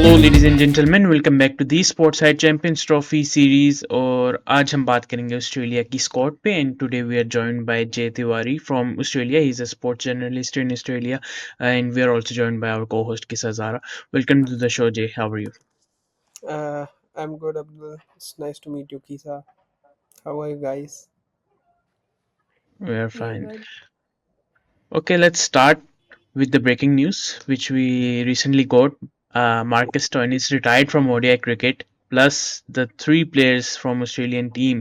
Ladies and gentleman, welcome back to the sports side Champions Trophy series. और आज हम बात करेंगे ऑस्ट्रेलिया की स्क्वाड पे। And today we are joined by Jay Tiwari from Australia. He is a sports journalist in Australia and we are also joined by our co-host Kisa Zara. Welcome to the show Jay, how are you? Uh, I'm good, Abdul. It's nice to meet you, Kisa. How are you guys? We are We are fine. good. Okay, let's start with the breaking news, which we recently got. Marcus Stoinis retired from ODI cricket, plus the three players from Australian team,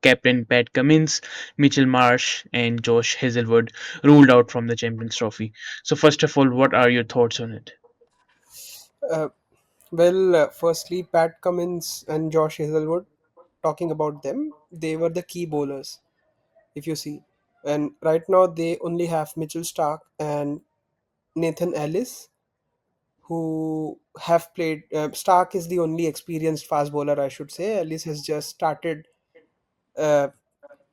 Captain Pat Cummins, Mitchell Marsh, and Josh Hazelwood, ruled out from the Champions Trophy. So, first of all, what are your thoughts on it? Uh, firstly, Pat Cummins and Josh Hazelwood, talking about them, they were the key bowlers, if you see. And right now, they only have Mitchell Stark and Nathan Ellis, who have played. Stark is the only experienced fast bowler, I should say. Ellis has just started uh,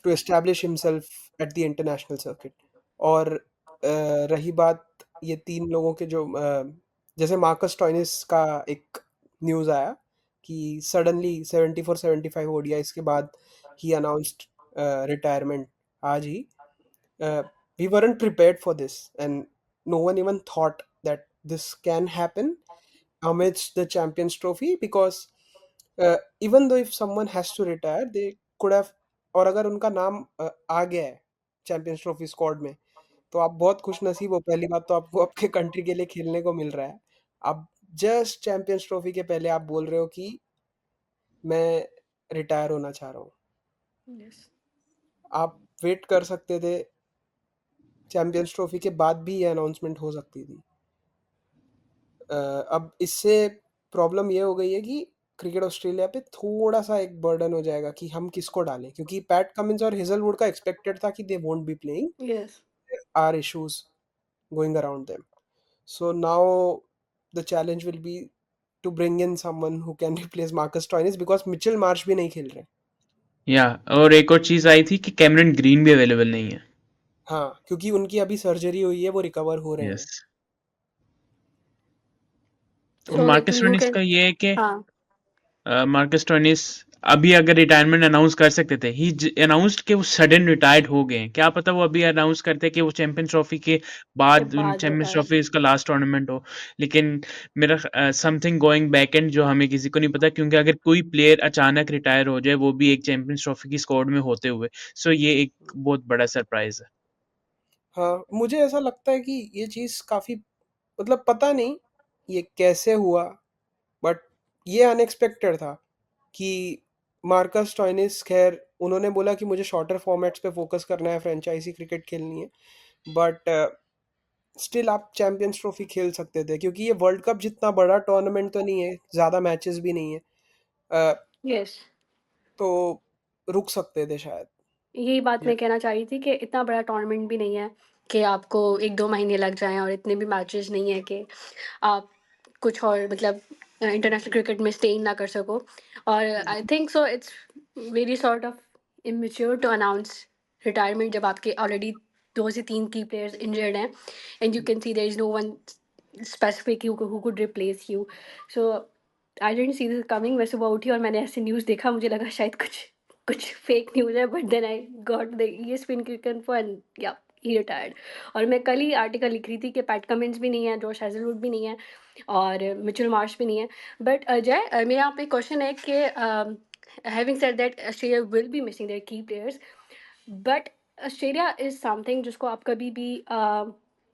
to establish himself at the international circuit. और रही बात ये तीन लोगों के जो जैसे Marcus Stoinis का एक न्यूज़ आया कि सडनली 74-75 ओडीआईस के बाद ही अनाउंस्ड रिटायरमेंट आज ही we weren't prepared for this, and no one even thought that this can happen amidst the champions trophy, because even though if someone has to retire, they could have, और अगर उनका नाम आ गया है champions trophy squad में, तो आप बहुत खुश नसीब हो। पहली बात तो आपको आपके कंट्री के लिए खेलने को मिल रहा है। आप जस्ट चैंपियंस ट्रॉफी के पहले आप बोल रहे हो कि मैं रिटायर होना चाह रहा हूँ। Yes. आप वेट कर सकते थे, चैंपियंस ट्रॉफी के बाद भी ये अनाउंसमेंट हो सकती थी। अब इससे प्रॉब्लम ये हो गई है कि क्रिकेट ऑस्ट्रेलिया पे थोड़ा-सा एक बर्डन हो जाएगा कि हम किसको डालें, क्योंकि पैट कमिंस और हेज़लवुड का एक्सपेक्टेड था कि they won't be playing, Yes. There are issues going around them. So now the challenge will be to bring in someone who can replace Marcus Stoinis, because Mitchell Marsh भी नहीं खेल रहे। या और एक और चीज़ आई थी कि कैमरन ग्रीन भी अवेलेबल नहीं है। हाँ, क्योंकि उनकी अभी सर्जरी हुई है, वो रिकवर हो रहे यस। हैं। तो So मार्कस you स्टोइनिस का can, ये है कि हाँ, मार्कस टोनिस अभी अगर रिटायरमेंट अनाउंस कर सकते थे, ही अनाउंस्ड कि वो सडन रिटायर्ड हो गए हैं। क्या पता वो अभी अनाउंस करते कि वो चैंपियंस ट्रॉफी के के बाद बाद चैंपियंस रिटायर। ट्रॉफी इसका लास्ट टूर्नामेंट हो। लेकिन मेरा समथिंग गोइंग बैक एंड जो हमें किसी को नहीं पता, क्योंकि अगर कोई प्लेयर अचानक रिटायर हो जाए, वो भी एक चैंपियंस ट्रॉफी की स्क्वाड में होते हुए, सो ये एक बहुत बड़ा सरप्राइज है। हाँ, मुझे ऐसा लगता है कि ये चीज़ काफ़ी, मतलब पता नहीं ये कैसे हुआ, बट ये अनएक्सपेक्टेड था कि मार्कस स्टोइनिस, खैर उन्होंने बोला कि मुझे शॉर्टर फॉर्मेट्स पे फोकस करना है, फ्रेंचाइजी क्रिकेट खेलनी है, बट स्टिल आप चैंपियंस ट्रॉफी खेल सकते थे, क्योंकि ये वर्ल्ड कप जितना बड़ा टूर्नामेंट तो नहीं है, ज़्यादा मैचेस भी नहीं है। अ, Yes. तो रुक सकते थे शायद। यही बात या मैं कहना चाह रही थी कि इतना बड़ा टूर्नामेंट भी नहीं है कि आपको 1-2 महीने लग जाएँ और इतने भी मैचेस नहीं है कि आप कुछ और मतलब इंटरनेशनल क्रिकेट में स्टे इन ना कर सको। और I think so it's very sort of immature to announce retirement जब आपके ऑलरेडी 2 से 3 की प्लेयर्स इंजर्ड हैं and you can see there is no one specific who could replace you. So I didn't see this coming. मैं सुबह उठी और मैंने ऐसे न्यूज़ देखा, मुझे लगा शायद कुछ कुछ फेक न्यूज़ है, but then I got the ESPN cricinfo and yeah he retired. और मैं कल ही आर्टिकल लिख रही थी कि पैट कमिंस भी नहीं है, जोश हेज़लवुड भी नहीं है और मिचेल मार्श भी नहीं है। बट अजय, मेरा यहाँ पे क्वेश्चन है कि having said that Australia will be missing their key players, but Australia is something जिसको आप कभी भी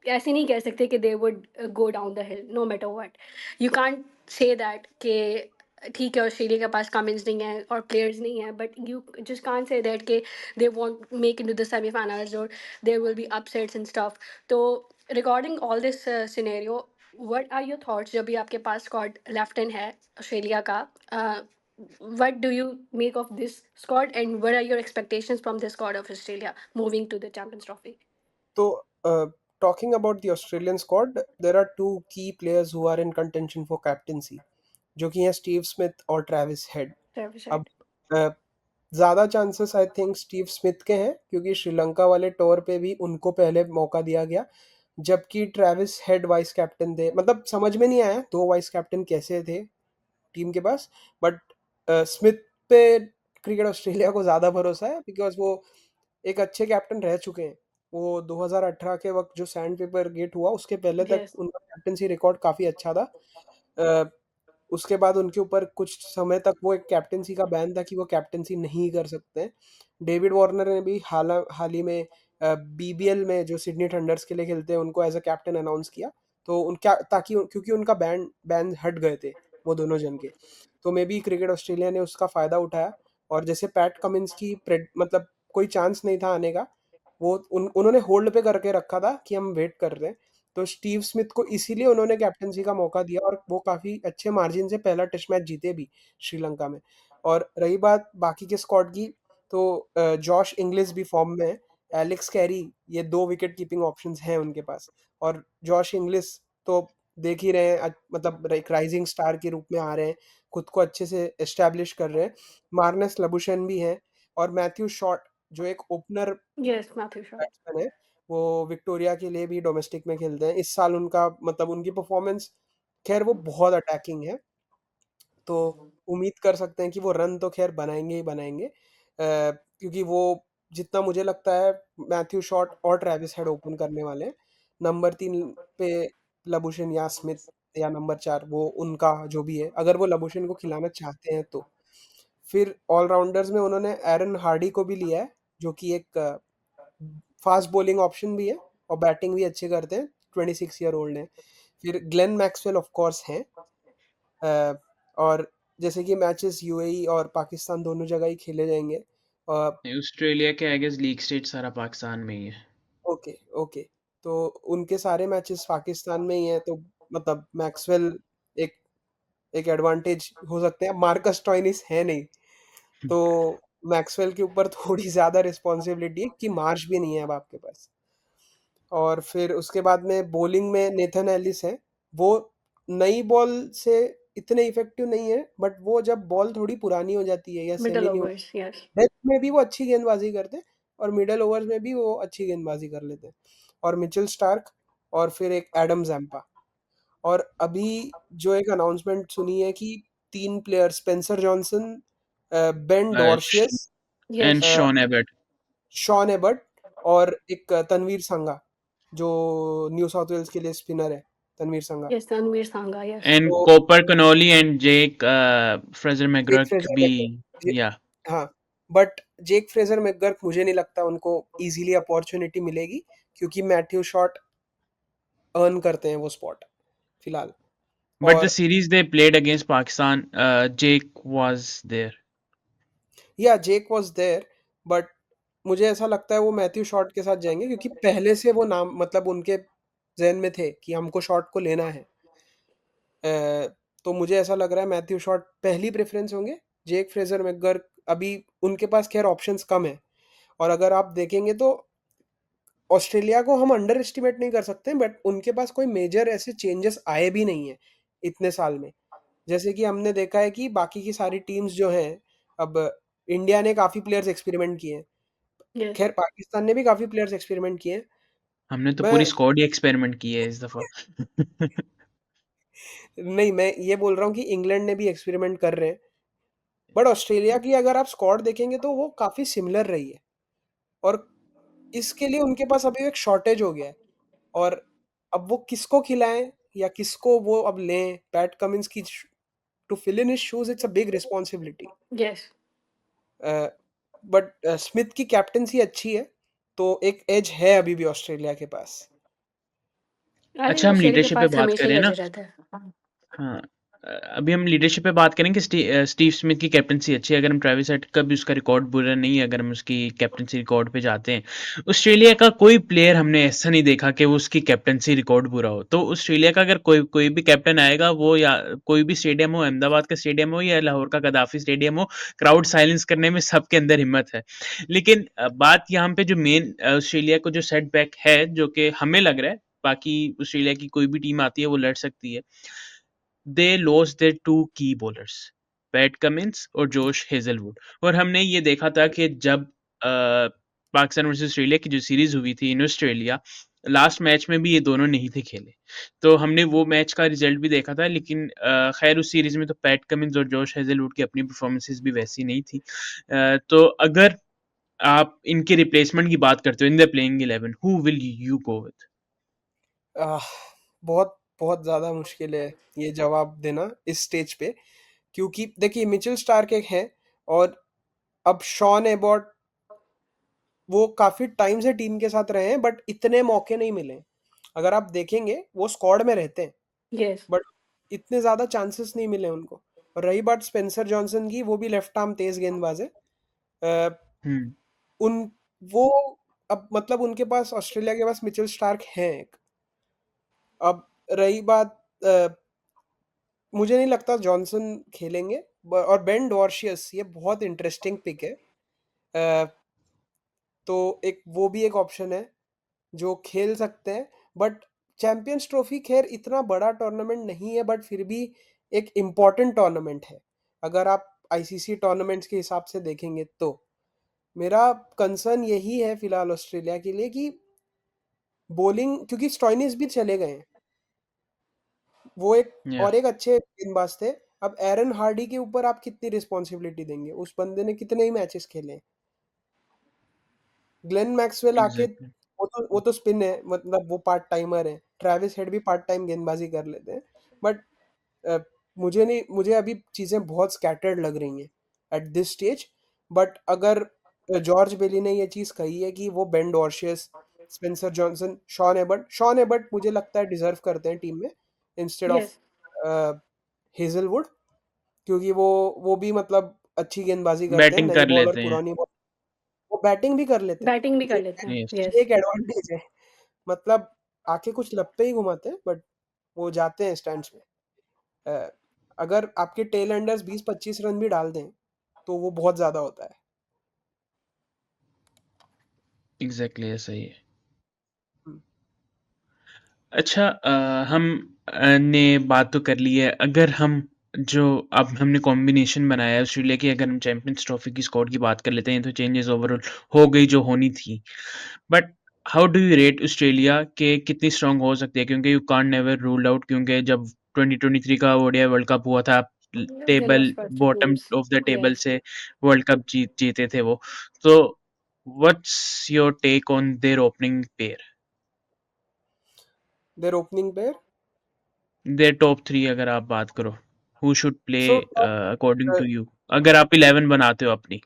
ऐसे नहीं कह सकते कि they would go down the hill no matter what. You can't say that कि ठीक है ऑस्ट्रेलिया के पास कमिंस नहीं है और प्लेयर्स नहीं है, but you just can't say that कि they won't make into the semifinals और there will be upsets and stuff. तो regarding all this scenario, what are your thoughts जब भी आपके पास स्क्वाड लेफ्ट इन है Australia का? what do you make of this squad and what are your expectations from this squad of Australia moving to the Champions Trophy? तो talking about the Australian squad, there are two key players who are in contention for captaincy, जो कि हैं Steve Smith और Travis Head. Travis अब Head. ज़्यादा chances I think Steve Smith के हैं, क्योंकि श्रीलंका वाले टूर पे भी उनको पहले मौका दिया गया। जबकि ट्रेविस हेड वाइस कैप्टन थे। मतलब समझ में नहीं आया 2 वाइस कैप्टन कैसे थे टीम के पास, बट स्मिथ पे क्रिकेट ऑस्ट्रेलिया को ज़्यादा भरोसा है बिकॉज़ वो एक अच्छे कैप्टन रह चुके हैं। वो 2018 के वक़्त जो सैंड पेपर गेट हुआ उसके पहले तक यस, उनका कैप्टेंसी रिकॉर्ड काफ़ी अच्छा था। अ, उसके बाद उनके ऊपर कुछ समय तक वो एक कैप्टेंसी का बैन था कि वो कैप्टेंसी नहीं कर सकते हैं। डेविड वार्नर ने भी हाल ही में बीबीएल में जो सिडनी थंडर्स के लिए खेलते हैं उनको एज़ अ कैप्टन अनाउंस किया। तो उनका ताकि क्योंकि उनका बैन बैन हट गए थे वो दोनों जन के। तो मे बी क्रिकेट ऑस्ट्रेलिया ने उसका फ़ायदा उठाया और जैसे पैट कमिंस की मतलब कोई चांस नहीं था आने का, वो उन्होंने होल्ड पे करके रखा था कि हम वेट कर रहे हैं। तो स्टीव स्मिथ को इसीलिए उन्होंने कैप्टनसी का मौका दिया और वो काफ़ी अच्छे मार्जिन से पहला टेस्ट मैच जीते भी श्रीलंका में। और रही बात बाकी के स्क्वाड की, तो जॉश इंग्लिश भी फॉर्म में है, एलेक्स कैरी, ये 2 विकेट कीपिंग ऑप्शंस हैं उनके पास। और जॉश इंग्लिश तो देख ही रहे हैं मतलब एक राइजिंग स्टार के रूप में आ रहे हैं, खुद को अच्छे से एस्टैब्लिश कर रहे हैं। मार्नस लबुशेन भी हैं और मैथ्यू शॉट जो एक opener yes, Matthew Short. Batsman है, वो विक्टोरिया के लिए भी डोमेस्टिक में खेलते हैं। इस साल उनका मतलब उनकी परफॉर्मेंस, खैर वो बहुत अटैकिंग है, तो उम्मीद कर सकते हैं कि वो रन तो खैर बनाएँगे ही बनाएँगे। क्योंकि वो जितना मुझे लगता है मैथ्यू शॉट और ट्रेविस हेड ओपन करने वाले हैं। नंबर 3 पे लबुशेन या स्मिथ या नंबर 4 वो उनका जो भी है, अगर वो लबुशेन को खिलाना चाहते हैं तो। फिर ऑलराउंडर्स में उन्होंने एरन हार्डी को भी लिया है, जो कि एक फास्ट बॉलिंग ऑप्शन भी है और बैटिंग भी अच्छे करते हैं, 26 ईयर ओल्ड हैं। फिर ग्लेन मैक्सवेल ऑफ कोर्स हैं। अ, और जैसे कि मैचेस यूएई और पाकिस्तान दोनों जगह ही खेले जाएंगे। अ, ऑस्ट्रेलिया के आई गेस लीग स्टेट सारा पाकिस्तान में ही है। Okay, okay. तो उनके सारे मैचेस पाकिस्तान में ही हैं, तो मतलब मैक्सवेल एक एक एडवांटेज हो सकते हैं। मार्कस स्टोइनिस है नहीं, तो मैक्सवेल के ऊपर थोड़ी ज़्यादा रिस्पॉन्सिबिलिटी है कि मार्श भी नहीं है अब आपके पास। और फिर उसके बाद में बॉलिंग में नेथन एलिस है। वो नई बॉल से इतने इफेक्टिव नहीं है, बट वो जब बॉल थोड़ी पुरानी हो जाती है या middle semi new, overs, yes. Death में भी वो अच्छी गेंदबाजी करते हैं और मिडल ओवर्स में भी वो अच्छी गेंदबाजी कर लेते हैं। और मिचेल स्टार्क और फिर एक एडम जैम्पा। और अभी जो एक अनाउंसमेंट सुनी है कि 3 player Spencer Johnson, Ben Dwarshuis, and yes, Sean Abbott Sean Abbott और एक तनवीर संगा, जो न्यू साउथ वेल्स के लिए स्पिनर है, Tanveer Sangha. Yes, Ranveer Sangha, yes. And तो Cooper Connolly and Jake Fraser Jake McGurk Fraser भी। जे या हाँ, बट जेक फ्रेजर मैकगर्क मुझे नहीं लगता उनको ईज़िली अपॉर्च्युनिटी मिलेगी, क्योंकि मैथ्यू शॉट अर्न करते हैं वो स्पॉट फिलहाल। बट द और series they played against Pakistan, Jake was there. Yeah Jake was there, but मुझे ऐसा लगता है वो मैथ्यू शॉट के साथ जाएंगे, क्योंकि पहले से वो नाम मतलब उनके जहन में थे कि हमको शॉट को लेना है। तो मुझे ऐसा लग रहा है मैथ्यू शॉट पहली प्रेफरेंस होंगे। जेक फ्रेजर मैकगर्क अभी उनके पास खैर ऑप्शंस कम है। और अगर आप देखेंगे तो ऑस्ट्रेलिया को हम अंडर एस्टिमेट नहीं कर सकते, बट उनके पास कोई मेजर ऐसे चेंजेस आए भी नहीं है इतने साल में। जैसे कि हमने देखा है कि बाकी की सारी टीम्स जो हैं, अब इंडिया ने काफ़ी प्लेयर्स एक्सपेरिमेंट किए हैं, यस, खैर पाकिस्तान ने भी काफ़ी प्लेयर्स एक्सपेरिमेंट किए हैं। हमने तो मैं पूरी स्क्वाड ही एक्सपेरिमेंट की है इस दफा। नहीं, मैं ये बोल रहा हूँ कि इंग्लैंड ने भी एक्सपेरिमेंट कर रहे हैं, बट ऑस्ट्रेलिया की अगर आप स्क्वाड देखेंगे तो वो काफ़ी सिमिलर रही है। और इसके लिए उनके पास अभी एक शॉर्टेज हो गया है। और अब वो किसको खिलाएं या किसको वो अब लें, पैट कमिंस की to fill in his shoes, it's a big responsibility. Yes. But Smith की कैप्टेंसी अच्छी है, तो एक एज है अभी भी ऑस्ट्रेलिया के पास। अरे अच्छा, हम ऑस्ट्रेलिया के लीडरशिप पे पास बात हमेशा ही करें एज ना। रहता है। हाँ, अभी हम लीडरशिप पे बात करें कि स्टीव स्मिथ की कैप्टनसी अच्छी है। अगर हम ट्रेविस हेड का भी उसका रिकॉर्ड बुरा नहीं है, अगर हम उसकी कैप्टनसी रिकॉर्ड पे जाते हैं, ऑस्ट्रेलिया का कोई प्लेयर हमने ऐसा नहीं देखा कि वो उसकी कैप्टनसी रिकॉर्ड बुरा हो। तो ऑस्ट्रेलिया का अगर कोई कोई भी कैप्टन आएगा, वो या कोई भी स्टेडियम हो, अहमदाबाद का स्टेडियम हो या लाहौर का गद्दाफी स्टेडियम हो, क्राउड साइलेंस करने में सबके अंदर हिम्मत है। लेकिन बात यहाँ पे जो मेन ऑस्ट्रेलिया को जो सेटबैक है, जो कि हमें लग रहा है बाकी ऑस्ट्रेलिया की कोई भी टीम आती है वो लड़ सकती है, दे लॉस्ट देयर टू की बॉलर्स, पैट कमिंस और जोश हेजलवुड। और हमने ये देखा था कि जब पाकिस्तान वर्सेस ऑस्ट्रेलिया की जो सीरीज हुई थी इन ऑस्ट्रेलिया, लास्ट मैच में भी ये दोनों नहीं थे खेले। तो हमने वो मैच का रिजल्ट भी देखा था, लेकिन खैर उस सीरीज में तो पैट कमिंस और जॉश हेजलवुड की अपनी परफॉर्मेंसेस भी वैसी नहीं थी। तो अगर आप इनके रिप्लेसमेंट की बात करते हो in the playing 11, who will you go with? Ah, बहुत बहुत ज़्यादा मुश्किल है ये जवाब देना इस स्टेज पे, क्योंकि देखिए मिचेल स्टार्क एक है, और अब शॉन एबॉट, वो काफ़ी टाइम से टीम के साथ रहे हैं बट इतने मौके नहीं मिले। अगर आप देखेंगे वो स्क्वाड में रहते हैं यस, बट इतने ज़्यादा चांसेस नहीं मिले उनको। और रही बात स्पेंसर जॉनसन की, वो भी लेफ्ट आर्म तेज गेंदबाज है। अ, हम्म। उन वो अब मतलब उनके पास, ऑस्ट्रेलिया के पास मिचेल स्टार्क हैं एक। अब रही बात, मुझे नहीं लगता जॉनसन खेलेंगे। और बेन डॉर्शियस ये बहुत इंटरेस्टिंग पिक है। अ, तो एक वो भी एक ऑप्शन है जो खेल सकते हैं। बट चैंपियंस ट्रॉफी खैर इतना बड़ा टूर्नामेंट नहीं है, बट फिर भी एक इम्पॉर्टेंट टूर्नामेंट है अगर आप आईसीसी टूर्नामेंट्स के हिसाब से देखेंगे तो। मेरा कंसर्न यही है फिलहाल ऑस्ट्रेलिया के लिए कि बॉलिंग, क्योंकि स्टॉइनिस भी चले गए हैं, वो एक या और एक अच्छे गेंदबाज थे। अब एरन हार्डी के ऊपर आप कितनी रिस्पॉन्सिबिलिटी देंगे? उस बंदे ने कितने ही मैचेस खेले हैं। ग्लेन मैक्सवेल आके, एग्जैक्टली। वो तो स्पिन है, मतलब वो पार्ट टाइमर है। ट्रेविस हेड भी पार्ट टाइम गेंदबाजी कर लेते हैं। बट मुझे नहीं, मुझे अभी चीज़ें बहुत स्कैटर्ड लग रही हैं एट दिस स्टेज। बट अगर जॉर्ज बेली ने ये चीज़ कही है कि वो Ben Dwarshuis, Spencer Johnson, Sean Abbott मुझे लगता है डिजर्व करते हैं टीम में इंस्टेड ऑफ यस, हेजलवुड, क्योंकि वो भी मतलब अच्छी गेंदबाजी करते हैं, बैटिंग नई कर बॉल और लेते हैं। पुरानी बॉल। वो बैटिंग भी कर लेते हैं। बैटिंग भी कर ये लेते हैं, यस। ये यस। एक एडवांटेज है। मतलब आके कुछ लपे ही घुमाते हैं बट वो जाते हैं स्टैंड्स में। अ, अगर आपके टेल एंडर्स 20-25 रन भी डाल दें तो वो बहुत ज्यादा होता है। एग्जैक्टली ऐसा ही है। हम्म, अच्छा, हम ने बात तो कर ली है। अगर हम जो अब हमने कॉम्बिनेशन बनाया है ऑस्ट्रेलिया की, अगर हम चैंपियंस ट्रॉफी की स्क्वाड की बात कर लेते हैं, तो चेंजेस ओवरऑल हो गई जो होनी थी। But how do you rate Australia के कितनी स्ट्रांग हो सकती है? क्योंकि you can't never ruled out, क्योंकि जब 2023 का ओडीआई वर्ल्ड कप हुआ था, they table lost first bottom games, off the table yes. से वर्ल्ड कप जीते थे वो। तो what's your take on their opening pair, their opening pair. Their top three अगर आप बात करो, who should play so according to you, अगर आप 11 बनाते हो अपनी?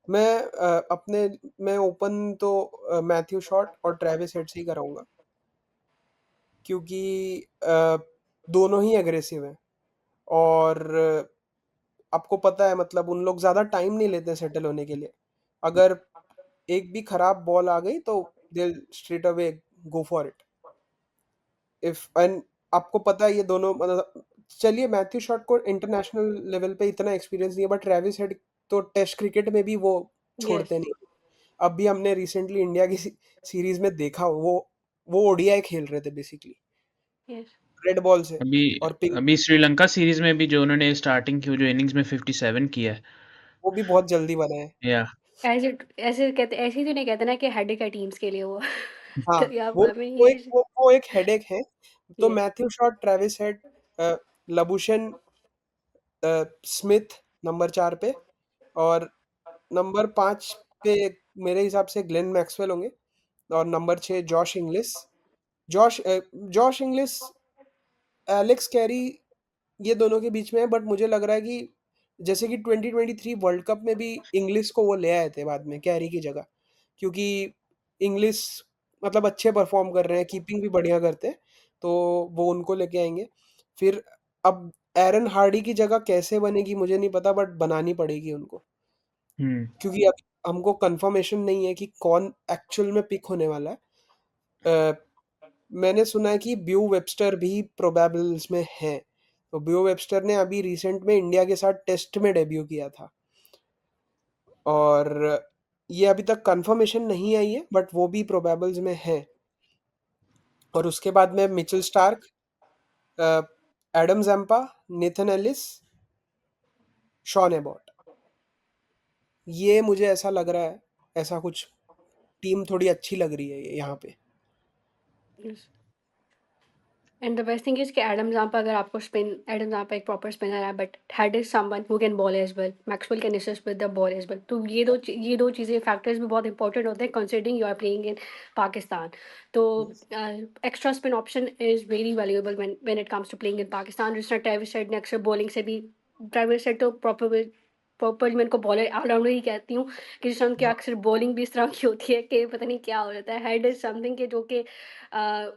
अपने मैं ओपन तो मैथ्यू शॉट और ट्रेविस हेड से ही कराऊंगा, क्योंकि दोनों ही एग्रेसिव हैं। और आपको पता है मतलब उन लोग ज़्यादा टाइम नहीं लेते सेटल होने के लिए। अगर एक भी खराब बॉल आ गई तो they straight away go for it. If and आपको पता है ये दोनों मतलब, चलिए मैथ्यू शॉट को इंटरनेशनल लेवल पे इतना एक्सपीरियंस नहीं है बट ट्रेविस हेड तो टेस्ट क्रिकेट में भी वो यस, छोड़ते नहीं। अभी हमने रिसेंटली इंडिया की सीरीज में देखा, वो ओडीआई खेल रहे थे बेसिकली, यस। रेड बॉल से अभी और पिंक। अभी श्रीलंका सीरीज में भी जो उन्होंने स्टार्टिंग की, जो इनिंग्स में 57 किया है। वो भी बहुत जल्दी बनाए। या ऐसे ऐसे कहते, ऐसे ही तो नहीं कहते ना कि हेडेक है टीम्स के लिए वो। हाँ, तो या वो आई मीन वो ही एक वो एक हेडेक है। तो yes, Matthew Short, Travis head, Labuschagne, Smith number 4 पे, और नंबर 5 पे मेरे हिसाब से ग्लेन मैक्सवेल होंगे, और number 6 Josh Inglis. Josh Inglis, Alex Carey, ये दोनों के बीच में है। बट मुझे लग रहा है कि जैसे कि 2023 वर्ल्ड कप में भी इंग्लिश को वो ले आए थे बाद में कैरी की जगह, क्योंकि इंग्लिश मतलब अच्छे परफॉर्म कर रहे हैं, कीपिंग भी बढ़िया करते हैं, तो वो उनको लेके आएंगे। फिर अब एरन हार्डी की जगह कैसे बनेगी मुझे नहीं पता, बट बनानी पड़ेगी उनको, हम्म। क्योंकि अब हमको कंफर्मेशन नहीं है कि कौन एक्चुअल में पिक होने वाला है। मैंने सुना है कि ब्यू वेबस्टर भी प्रोबेबल्स में है। तो ब्यू वेबस्टर ने अभी रिसेंट में इंडिया के साथ टेस्ट में डेब्यू किया था, और ये अभी तक कंफर्मेशन नहीं आई है बट वो भी प्रोबेबल्स में है। और उसके बाद में Mitchell Starc, Adam Zampa, Nathan Ellis, Sean Abbott, ये मुझे ऐसा लग रहा है, ऐसा कुछ टीम थोड़ी अच्छी लग रही है ये यहाँ पे। Yes. And the best thing is कि एडम ज़ाम्पा अगर आपको स्पिन एडम ज़ाम्पा एक प्रॉपर स्पिनर है but head is someone who can ball as well, Maxwell can assist with the ball as well. तो ये 2 चीज़ें फैक्टर्स भी बहुत इंपॉर्टेंट होते हैं considering you are playing in Pakistan. तो Yes. Extra spin option is very valuable when it comes to playing in Pakistan. जिस तरह ट्रेविस हेड ने अक्सर बॉलिंग से भी ट्रेविस हेड तो प्रॉपर मैं इनको बॉलर ऑलराउंडर ही कहती हूँ कि जिस तरह उनकी हाँ अक्सर बॉलिंग भी इस तरह की होती है कि पता नहीं क्या हो जाता है। हेड इज़ समथिंग कि जो कि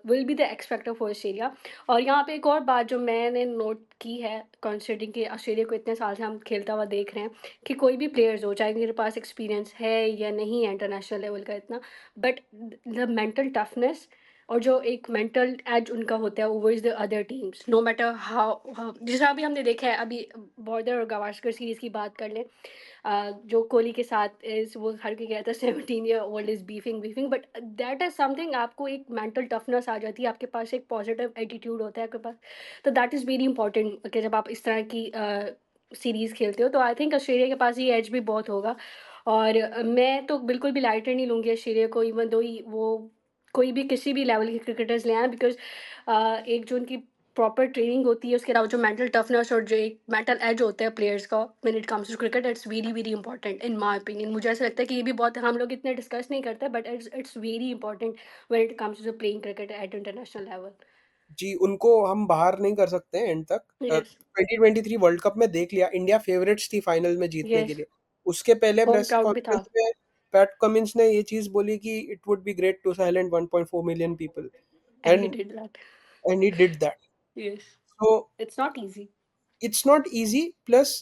will be the x factor for Australia. और यहाँ पे एक और बात जो मैंने नोट की है कंसिडरिंग कि ऑस्ट्रेलिया को इतने साल से हम खेलता हुआ देख रहे हैं कि कोई भी प्लेयर्स हो चाहे उनके पास एक्सपीरियंस है या नहीं है इंटरनेशनल लेवल का इतना, बट द मेंटल टफनेस और जो एक मेंटल एज उनका होता है over the other teams no matter how जैसा अभी हमने देखा है अभी बॉर्डर और गावस्कर सीरीज की बात कर लें, जो कोहली के साथ इज़ वो हर कोई कहता है 17 year old is beefing but that is something आपको एक मेंटल टफनेस आ जाती है, आपके पास एक पॉजिटिव एटीट्यूड होता है आपके पास। तो दैट इज़ वेरी इंपॉर्टेंट कि जब आप इस तरह की सीरीज़ खेलते हो तो आई थिंक ऑस्ट्रेलिया के पास ये एज भी बहुत होगा। और मैं तो बिल्कुल भी लाइटर नहीं लूँगी ऑस्ट्रेलिया को इवन दो ही वो कोई भी किसी भी लेवल के क्रिकेटर्स ले आएँ बिकॉज़ एक जो उनकी प्रॉपर ट्रेनिंग होती है, उसके अलावा जो मेंटल टफनेस और जो एक मेंटल एज होता है प्लेयर्स का when it comes to cricket it's very very important in my opinion. मुझे ऐसा लगता है कि ये भी बहुत हम लोग इतने डिस्कस नहीं करते but it's very important when it comes to playing cricket at international level. जी, उनको हम बाहर नहीं कर सकते हैं एंड तक। यस, 2023 वर्ल्ड कप में देख लिया, इंडिया फेवरेट्स थी फाइनल में जीतने के यस, लिए। उसके पहले होम प्रेस क्राउड भी था कॉन्फ्रेंस में पैट कमिंस ने ये चीज़ बोली कि it would be great to silent 1.4 million people and he and did that. He did that. Yes, so it's not easy. It's not easy, plus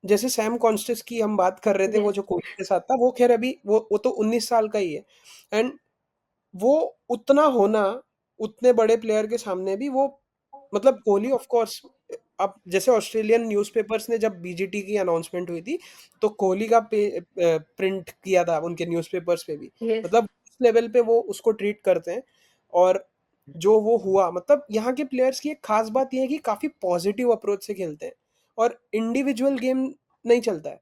जैसे Sam Konstas की हम बात कर रहे थे, वो यस, जो कोहली के साथ था, वो ख़ैर अभी वो तो 19 साल का ही है। एंड वो उतना होना, उतने बड़े प्लेयर के सामने भी वो, मतलब कोहली ऑफ कोर्स, अब जैसे ऑस्ट्रेलियन न्यूज़पेपर्स ने जब बीजीटी की अनाउंसमेंट हुई थी, तो कोहली का प्रिंट किया था उनके न्यूज़पेपर्स पे भी। यस, मतलब उस लेवल पे वो उसको ट्रीट करते हैं। और जो वो हुआ, मतलब यहाँ के प्लेयर्स की एक खास बात ये है कि काफ़ी पॉजिटिव अप्रोच से खेलते हैं और इंडिविजुअल गेम नहीं चलता है।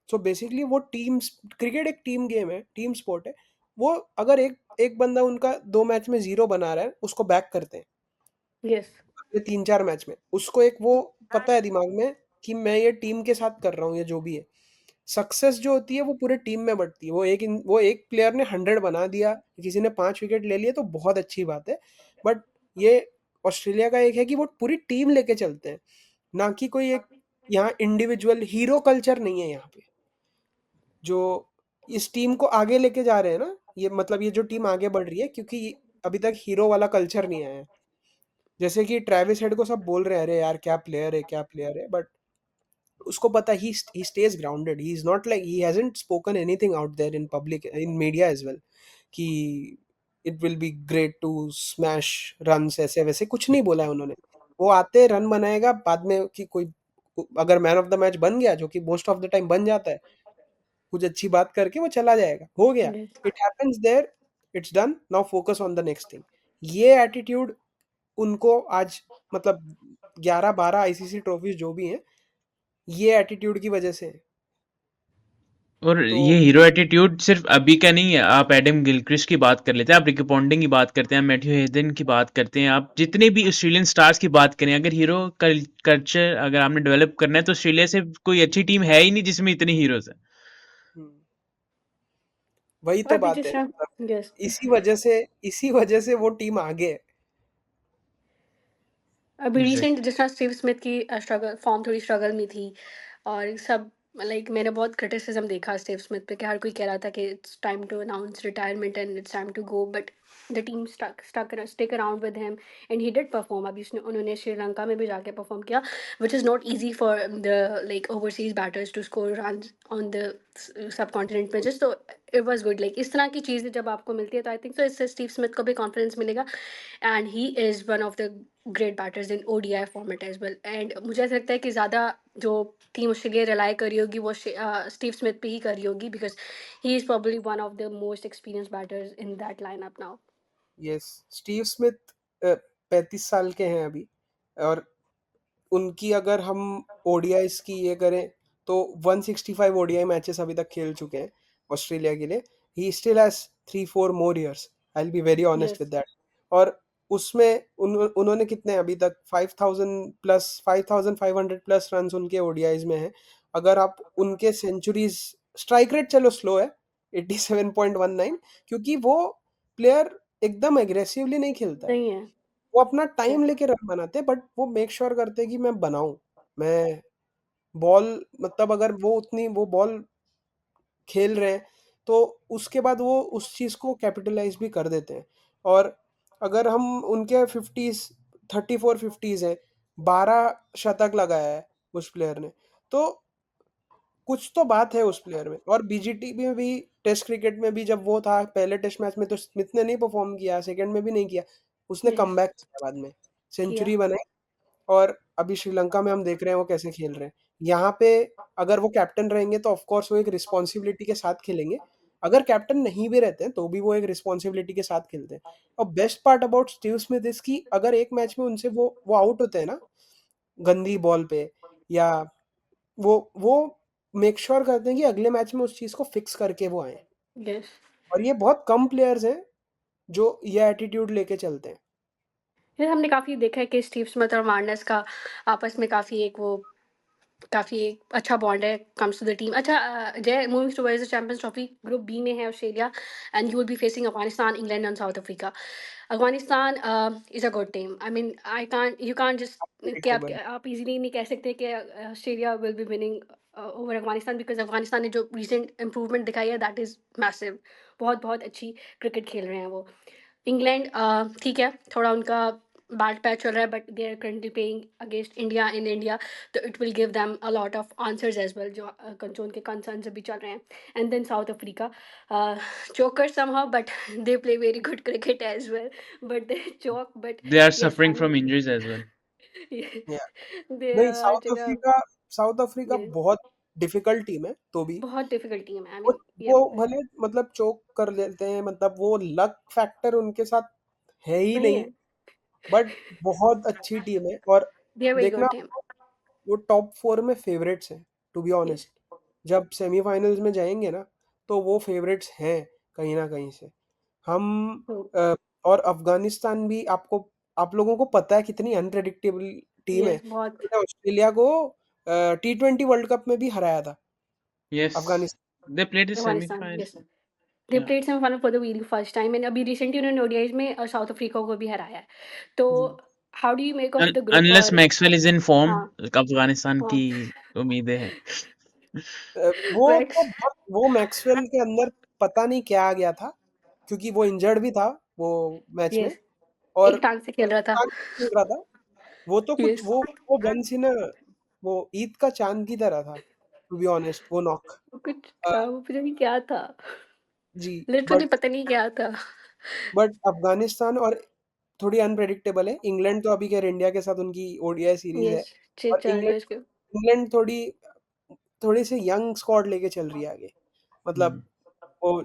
सो बेसिकली वो टीम्स, क्रिकेट एक टीम गेम है, टीम स्पोर्ट है। वो अगर एक एक बंदा उनका 2 मैच में 0 बना रहा है, उसको बैक करते हैं। यस, अगले 3-4 मैच में। उसको एक वो पता है दिमाग में कि मैं ये टीम के साथ कर रहा हूँ, ये जो भी है। सक्सेस जो होती है वो पूरे टीम में बढ़ती है। वो एक प्लेयर ने 100 बना दिया, किसी ने 5 विकेट ले लिए तो बहुत अच्छी बात है। बट ये ऑस्ट्रेलिया का एक है कि वो पूरी टीम लेके चलते हैं, ना कि कोई एक, यहाँ इंडिविजुअल हीरो कल्चर नहीं है यहाँ पे। जो इस टीम को आगे लेके जा रहे हैं ना, ये मतलब ये जो टीम आगे बढ़ रही है, क्योंकि अभी तक हीरो वाला कल्चर नहीं आया है। जैसे कि ट्रेविस हेड को सब बोल रहे हैं, अरे यार क्या प्लेयर है, क्या प्लेयर है, बट उसको पता, he stage grounded, he is not like, he hasn't spoken anything out there in public, in media as well, कि it will be great to smash runs, ऐसे वैसे कुछ नहीं बोला है उन्होंने। वो आते रन बनाएगा बाद में, कि कोई अगर मैन ऑफ द मैच बन गया, जो कि मोस्ट ऑफ द टाइम बन जाता है, कुछ अच्छी बात करके वो चला जाएगा, हो गया, yes. It happens there, it's done, now focus on the next thing. ये एटीट्यूड उनको आज, मतलब 11-12 आईसीसी ट्रॉफीज जो भी हैं, ये एटीट्यूड की वजह से है। और तो ये हीरो एटीट्यूड सिर्फ अभी का नहीं है। आप एडम गिलक्रिस्ट की बात कर लेते हैं, आप रिकी पॉन्टिंग की बात करते हैं, मैथ्यू हेडन की बात करते हैं, आप जितने भी ऑस्ट्रेलियन स्टार्स की बात करें, अगर हीरो कल्चर अगर आपने डेवलप करना है तो ऑस्ट्रेलिया से कोई अच्छी टीम है ही नहीं जिसमें इतने हीरोज हैं। हम्म, वही तो अभी बात जिस है, मतलब तरह यस। इसी वजह से वो टीम आगे है। अभी रिसेंट एग्जैक्ट। जिस तरह स्टीव स्मिथ की स्ट्रगल फॉर्म थोड़ी स्ट्रगल में थी और सब लाइक मैंने बहुत क्रिटिसिज्म देखा स्टीव स्मिथ पे कि हर कोई कह रहा था कि it's time to announce retirement and it's time to go but the team stick around with him and he did perform. अभी उसने उन्होंने श्रीलंका में भी जाके परफॉर्म किया which is not easy for the like overseas batters to score run on the sub continent matches. तो it was good like इस तरह की चीज़ें जब आपको मिलती है तो आई थिंक सो इससे स्टीव स्मिथ को भी कॉन्फिडेंस मिलेगा and he is one of the great batters in ODI format as well. And मुझे ऐसा लगता है कि ज़्यादा जो टीम उसके लिए रिलाई करी होगी वो स्टीव स्मिथ पे ही करी होगी because he is probably one of the most experience batters in that line up now. Yes, Steve Smith 35 साल के हैं अभी। और उनकी अगर हम ओडीआईस की ये करें, तो 165 ओडीआई मैचेस अभी तक खेल चुके हैं ऑस्ट्रेलिया के लिए। He still has 3-4 more years, I will be very honest yes, with that. और उसमें उन्होंने कितने अभी तक 5000 प्लस 5500 प्लस रन उनके ओडीआईज में है। अगर आप उनके सेंचुरीज, स्ट्राइक रेट चलो स्लो है 87.19, क्योंकि वो प्लेयर एकदम एग्रेसिवली नहीं खेलता है। नहीं है। वो अपना टाइम यस, लेके रन बनाते हैं, बट वो मेक श्योर करते हैं कि मैं बनाऊं, मैं बॉल, मतलब अगर वो उतनी वो बॉल खेल रहे हैं तो उसके बाद वो उस चीज़ को कैपिटलाइज भी कर देते हैं। और अगर हम उनके फिफ्टीज, 34 50s हैं, 12 शतक लगाया है उस प्लेयर ने, तो कुछ तो बात है उस प्लेयर में। और बीजीटी में भी, टेस्ट क्रिकेट में भी जब वो था पहले टेस्ट मैच में, तो स्मिथ ने नहीं परफॉर्म किया, सेकंड में भी नहीं किया, उसने यस, कमबैक किया बाद में, किया। सेंचुरी बनाई। और अभी श्रीलंका में हम देख रहे हैं वो कैसे खेल रहे हैं। यहाँ पे अगर वो कैप्टन रहेंगे तो ऑफ कोर्स वो एक रिस्पॉन्सिबिलिटी के साथ खेलेंगे। अगर कैप्टन नहीं भी रहते हैं तो भी वो एक रिस्पॉन्सिबिलिटी के साथ खेलते हैं। और best part about Steve Smith is कि अगर एक मैच में उनसे वो आउट होते हैं ना, गंदी बॉल पे, या वो मेक श्योर करते हैं कि अगले मैच में उस चीज को फिक्स करके वो आए। यस। और ये बहुत कम प्लेयर्स हैं जो ये एटीट्यूड लेके चलते हैं। फिर हमने काफ़ी देखा है कि स्टीव स्मिथ और मार्नस का आपस में काफ़ी एक वो काफ़ी अच्छा बॉन्ड है कम्स टू द टीम। अच्छा, Jay, moving towards the champions trophy, group B में है Australia and you will be facing Afghanistan, England and South Africa. Afghanistan is a good team. I mean I can't you can't just कि predictable. आप easily नहीं कह सकते कि Australia will be winning over Afghanistan, because Afghanistan ने जो recent improvement दिखाई है दैट इज़ मैसिव। बहुत-बहुत अच्छी क्रिकेट खेल रहे हैं वो। इंग्लैंड ठीक है, थोड़ा उनका बैड पैच चल रहा है, but they are currently playing against India in India, तो it will give them a lot of answers as well, जो उनके कंसर्न्स अभी चल रहे हैं। And then South Africa, choker somehow, but they play very good cricket as well, but they choke, but They are yes, suffering I from injuries as well. Mean yeah they नहीं, हर जगह south Africa ये बहुत difficult team है तो भी। बहुत difficult team है। आई वो मीन ये वो भले मतलब चोक कर लेते हैं, मतलब वो लक फैक्टर उनके साथ है ही नहीं नहीं, है। बट बहुत अच्छी टीम है। और दे आर वेरी देखना, गुड टीम। वो टॉप 4 में फेवरेट्स हैं, टू बी यस। ऑनेस्ट। जब सेमीफाइनल्स में जाएंगे ना, तो वो फेवरेट्स हैं कहीं ना कहीं से। हम अ, और अफगानिस्तान भी, आप लोगों को पता है कितनी अनप्रेडिक्टेबल टीम है। यस, बहुत। उन्होंने ऑस्ट्रेलिया को T20 वर्ल्ड कप में भी हराया था, Yes, Afghanistan. they played the Afghanistan, semi-final. Yes. They Yeah. Played semifinal for the very first time, and अभी रिसेंटली उन्होंने ओडीआईज में साउथ अफ्रीका को भी हराया है। तो जी। How do you make of the group? Unless और Maxwell is in form, हाँ, अफगानिस्तान की हाँ। उम्मीदें हैं। मैक्स, वो मैक्सवेल के अंदर पता नहीं क्या आ गया था, क्योंकि वो इंजर्ड भी था वो मैच में। यस, और एक टांग से खेल रहा था। चांद खेल रहा था। वो तो कुछ यस, वो वंस इन वो ईद का चांद की तरह था, टू बी ऑनेस्ट, वो नॉक। कुछ था, वो पता नहीं क्या था। जी। लिटरली बट पता नहीं क्या था। अफगानिस्तान और थोड़ी अनप्रेडिक्टेबल है। इंग्लैंड तो अभी खैर इंडिया के साथ उनकी ओडीआई सीरीज है। यस, चल और चल रही है उसके। इंग्लैंड थोड़ी थोड़ी सी यंग स्क्वाड लेके चल रही है आगे। मतलब हम्म। वो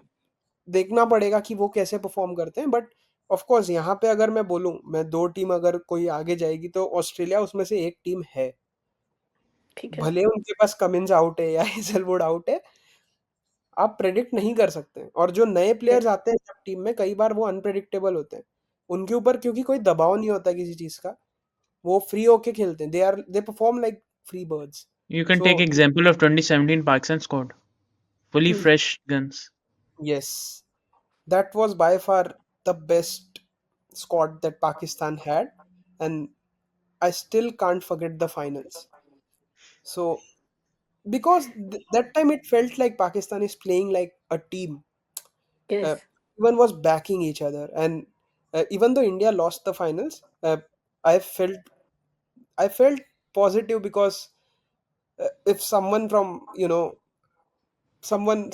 देखना पड़ेगा कि वो कैसे परफॉर्म करते हैं। बट ऑफ कोर्स यहाँ पे अगर मैं बोलूँ, मैं 2 टीम अगर कोई आगे जाएगी तो ऑस्ट्रेलिया उसमें से एक टीम है। ठीक है। भले उनके पास कमिंस आउट है या हेजलवुड आउट है, आप प्रेडिक्ट नहीं कर सकते। और जो नए प्लेयर्स यस, आते हैं जब टीम में, कई बार वो अनप्रेडिक्टेबल होते हैं। उनके ऊपर क्योंकि कोई दबाव नहीं होता किसी चीज का, वो फ्री होके खेलते हैं, they perform like free birds. You can so take example of 2017 Pakistan squad, fully hmm, fresh guns. Yes, that was by far the best squad that Pakistan had. And I still can't forget the finals. So because that time it felt like Pakistan is playing like a team. Yes. Everyone was backing each other, and even though India lost the finals, I felt I felt positive because if someone from someone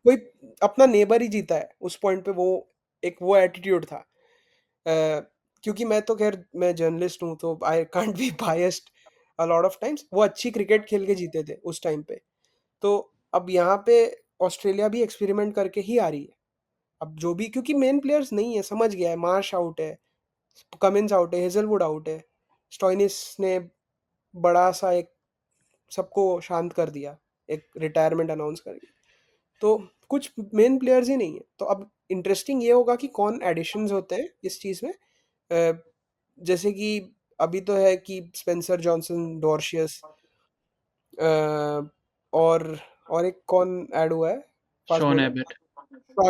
कोई अपना neighbour ही जीता है उस point पे, वो attitude था। क्योंकि मैं तो खैर मैं जर्नलिस्ट हूँ, तो I can't be biased a lot of times. वो अच्छी क्रिकेट खेल के जीते थे उस टाइम पे। तो अब यहाँ पे ऑस्ट्रेलिया भी एक्सपेरिमेंट करके ही आ रही है। अब जो भी, क्योंकि मेन प्लेयर्स नहीं है, समझ गया है, मार्श आउट है, कमिंस आउट है, हेजलवुड आउट है, स्टोइनिस ने बड़ा सा एक सबको शांत कर दिया, एक रिटायरमेंट अनाउंस करके। तो कुछ मेन प्लेयर्स ही नहीं है। तो अब इंटरेस्टिंग ये होगा कि कौन एडिशंस होते हैं इस चीज़ में। अ, जैसे कि अभी तो है कि स्पेंसर जॉनसन, डॉर्शियस, अ, और एक कौन ऐड हुआ है fast Sean bowler?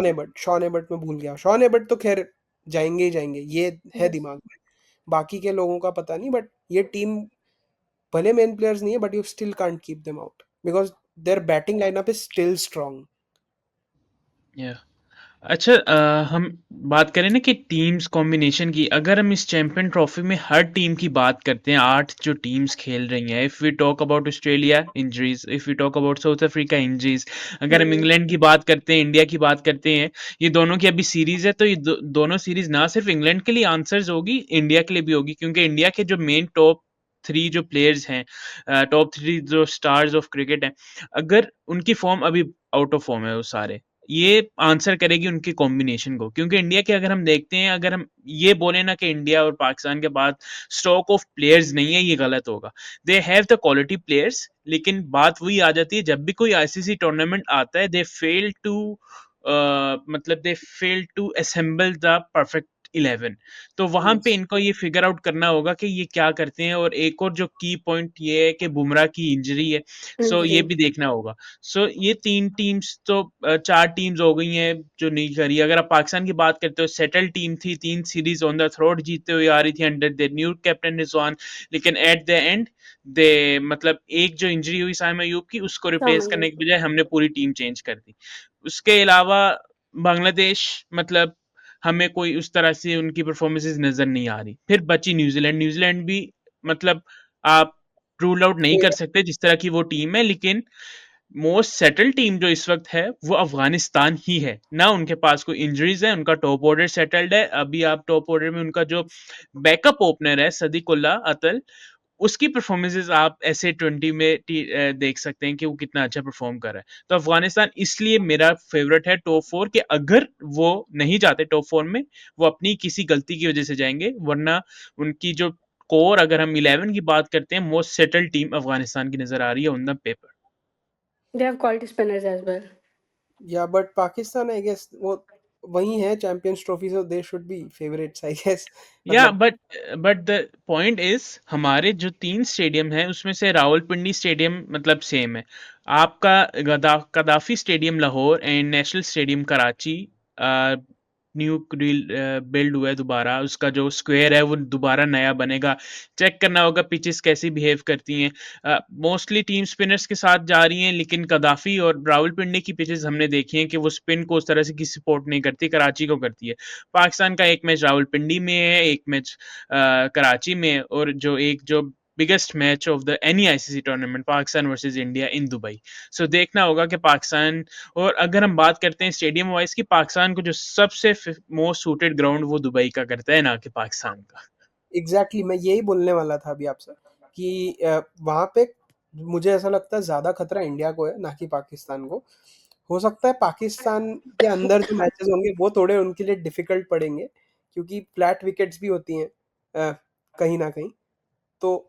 Abbott. Sean Abbott मैं भूल गया। शॉन एबर्ट तो खैर जाएंगे ही जाएंगे, ये है यस। दिमाग में। बाकी के लोगों का पता नहीं, बट ये टीम भले मेन प्लेयर्स नहीं है, but you still can't keep them out because there batting lineup is still strong. या अच्छा, हम बात करें ना कि टीम्स कॉम्बिनेशन की, अगर हम इस चैंपियन ट्रॉफी में हर टीम की बात करते हैं, 8 जो टीम्स खेल रही हैं, if we talk about Australia injuries, if we talk about South Africa injuries, अगर हम हम्म। इंग्लैंड की बात करते हैं, इंडिया की बात करते हैं, ये दोनों की अभी सीरीज है, तो ये दोनों सीरीज ना सिर्फ इंग्लैंड के लिए आंसर्स होगी, इंडिया के लिए भी होगी, क्योंकि इंडिया के जो मेन टॉप 3 जो प्लेयर्स हैं, टॉप 3 जो स्टार्स ऑफ क्रिकेट हैं, अगर उनकी फॉर्म अभी आउट ऑफ फॉर्म है वो सारे, ये आंसर करेगी उनके कॉम्बिनेशन को। क्योंकि इंडिया के अगर हम देखते हैं, अगर हम ये बोले ना कि इंडिया और पाकिस्तान के बाद स्टॉक ऑफ प्लेयर्स नहीं है, ये गलत होगा। They have the quality players, लेकिन बात वही आ जाती है, जब भी कोई आईसीसी टूर्नामेंट आता है, दे फेल टू मतलब they fail to assemble the perfect 11। तो वहां पे यस। इनको ये फिगर आउट करना होगा कि ये क्या करते हैं। और एक और जो की पॉइंट ये है कि बुमराह की इंजरी है, सो ये इंजरी। भी देखना होगा। सो ये 3 टीम्स तो 4 टीम्स हो गई हैं जो नहीं करी। अगर आप पाकिस्तान की बात करते हो, सेटल टीम थी, 3 सीरीज ऑन द थ्रोट जीतते हुए आ रही थी under the new captain Rizwan, लेकिन एट द एंड दे मतलब एक जो इंजरी हुई साइम अयूब की, उसको रिप्लेस समझ करने गई। की बजाय हमने पूरी टीम चेंज कर दी। उसके अलावा बांग्लादेश, मतलब हमें कोई उस तरह से उनकी परफॉर्मेंसेस नजर नहीं आ रही। फिर बची न्यूजीलैंड। न्यूजीलैंड भी मतलब आप रूल आउट नहीं कर सकते जिस तरह की वो टीम है, लेकिन मोस्ट सेटल्ड टीम जो इस वक्त है वो अफगानिस्तान ही है ना। उनके पास कोई इंजरीज है, उनका टॉप ऑर्डर सेटल्ड है। अभी आप टॉप ऑर्डर में उनका जो बैकअप ओपनर है सदीकुल्ला अतल, उसकी परफॉर्मेंसेस आप ऐसे 20 में देख सकते हैं कि वो कितना अच्छा परफॉर्म कर रहा है। तो अफगानिस्तान इसलिए मेरा फेवरेट है टॉप 4 के। अगर वो नहीं जाते टॉप 4 में, वो अपनी किसी गलती की वजह से जाएंगे, वरना उनकी जो कोर, अगर हम 11 की बात करते हैं, मोस्ट सेटल्ड टीम अफगानिस्तान की नजर आ रही है on the paper. They have quality spinners as well. Yeah but Pakistan I guess वो वही है champions trophy, so they should be favourites I guess. Yeah मतलब बट द पॉइंट इज, हमारे जो 3 स्टेडियम हैं उसमें से रावलपिंडी स्टेडियम मतलब सेम है। आपका कदाफी stadium Lahore and national stadium Karachi new build हुआ है दोबारा। उसका जो स्क्वायर है वो दोबारा नया बनेगा। चेक करना होगा पिचेस कैसी बिहेव करती हैं। मोस्टली टीम स्पिनर्स के साथ जा रही हैं, लेकिन कदाफी और रावलपिंडी की पिचेस हमने देखी हैं कि वो स्पिन को उस तरह से की सपोर्ट नहीं करती, कराची को करती है। पाकिस्तान का एक मैच रावलपिंडी में है, एक मैच कराची में है, और जो एक जो biggest match of the any ICC tournament, Pakistan versus India in Dubai. So देखना होगा कि पाकिस्तान, और अगर हम बात करते हैं स्टेडियम वाइज की, पाकिस्तान को जो सबसे मोस्ट सूटेड ग्राउंड वो दुबई का करता है, ना कि पाकिस्तान का। एग्जैक्टली मैं यही बोलने वाला था अभी आपसे कि वहां पे मुझे ऐसा लगता है ज्यादा खतरा इंडिया को है ना कि पाकिस्तान को। हो सकता है पाकिस्तान के अंदर जो मैचेस होंगे वो थोड़े उनके लिए डिफिकल्ट पड़ेंगे, क्योंकि फ्लैट विकेट्स भी होती हैं कहीं ना कहीं। तो